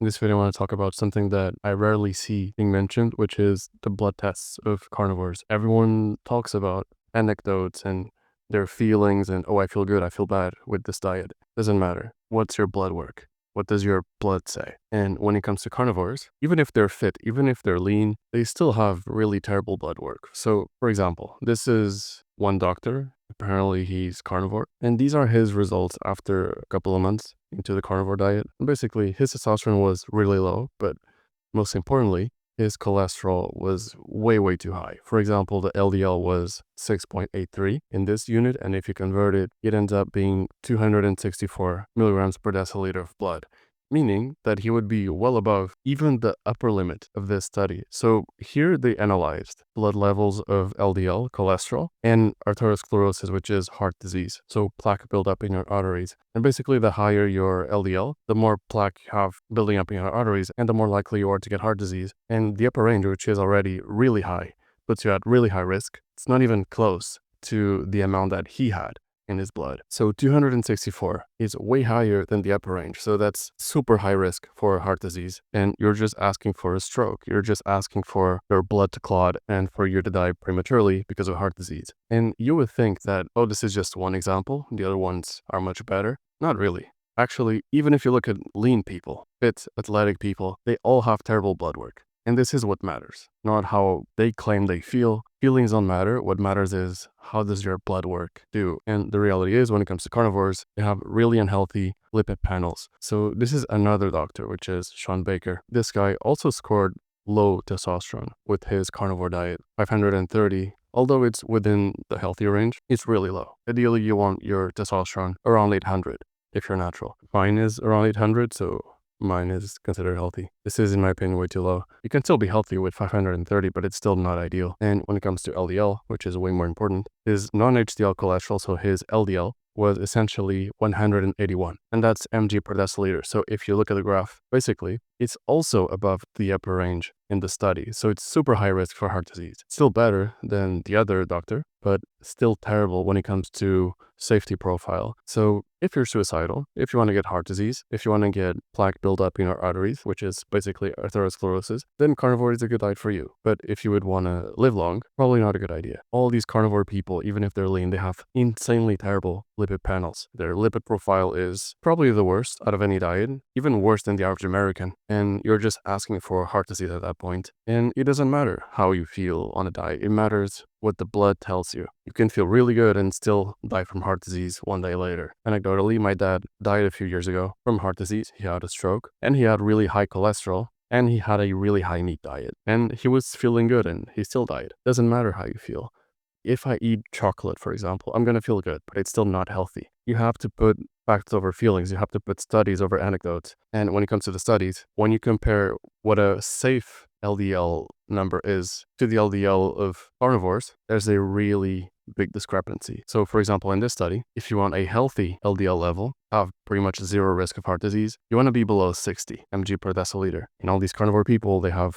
In this video, I want to talk about something that I rarely see being mentioned, which is the blood tests of carnivores. Everyone talks about anecdotes and their feelings and, oh, I feel good, I feel bad with this diet. Doesn't matter. What's your blood work? What does your blood say? And when it comes to carnivores, even if they're fit, even if they're lean, they still have really terrible blood work. So, for example, this is one doctor. Apparently, he's carnivore. And these are his results after a couple of months into the carnivore diet. And basically, his testosterone was really low, but most importantly, his cholesterol was way, way too high. For example, the LDL was 6.83 in this unit, and if you convert it, it ends up being 264 milligrams per deciliter of blood, meaning that he would be well above even the upper limit of this study. So here they analyzed blood levels of LDL, cholesterol, and arteriosclerosis, which is heart disease. So plaque buildup in your arteries. And basically, the higher your LDL, the more plaque you have building up in your arteries, and the more likely you are to get heart disease. And the upper range, which is already really high, puts you at really high risk. It's not even close to the amount that he had in his blood. So 264 is way higher than the upper range. So that's super high risk for heart disease. And you're just asking for a stroke. You're just asking for your blood to clot and for you to die prematurely because of heart disease. And you would think that, oh, this is just one example. The other ones are much better. Not really. Actually, even if you look at lean people, fit, athletic people, they all have terrible blood work. And this is what matters, not how they claim they feel. Feelings don't matter. What matters is how does your blood work do? And the reality is when it comes to carnivores, they have really unhealthy lipid panels. So this is another doctor, which is Sean Baker. This guy also scored low testosterone with his carnivore diet, 530. Although it's within the healthy range, it's really low. Ideally, you want your testosterone around 800 if you're natural. Mine is around 800, so mine is considered healthy. This is, in my opinion, way too low. You can still be healthy with 530, but it's still not ideal. And when it comes to LDL, which is way more important, his non-HDL cholesterol, so his LDL, was essentially 181, and that's mg per deciliter. So if you look at the graph, basically, it's also above the upper range in the study. So it's super high risk for heart disease. Still better than the other doctor, but still terrible when it comes to safety profile. So if you're suicidal, if you want to get heart disease, if you want to get plaque buildup in your arteries, which is basically arteriosclerosis, then carnivore is a good diet for you. But if you would want to live long, probably not a good idea. All these carnivore people, even if they're lean, they have insanely terrible lipid panels. Their lipid profile is probably the worst out of any diet, even worse than the average American. And you're just asking for heart disease at that point. And it doesn't matter how you feel on a diet. It matters what the blood tells you. You can feel really good and still die from heart disease one day later. Anecdotally, my dad died a few years ago from heart disease. He had a stroke and he had really high cholesterol and he had a really high meat diet. And he was feeling good and he still died. Doesn't matter how you feel. If I eat chocolate, for example, I'm going to feel good, but it's still not healthy. You have to put facts over feelings. You have to put studies over anecdotes. And when it comes to the studies, when you compare what a safe LDL number is to the LDL of carnivores, there's a really big discrepancy. So for example, in this study, if you want a healthy LDL level, have pretty much zero risk of heart disease, you want to be below 60 mg per deciliter. And all these carnivore people, they have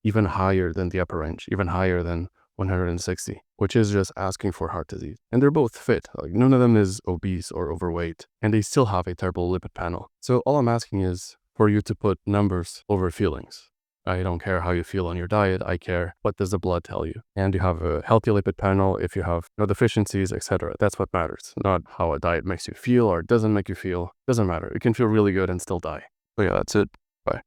even higher than the upper range, even higher than 160, which is just asking for heart disease. And they're both fit. Like none of them is obese or overweight, and they still have a terrible lipid panel. So all I'm asking is for you to put numbers over feelings. I don't care how you feel on your diet. I care what does the blood tell you. And you have a healthy lipid panel if you have no deficiencies, etc. That's what matters, not how a diet makes you feel or doesn't make you feel. Doesn't matter. You can feel really good and still die. So yeah, that's it. Bye.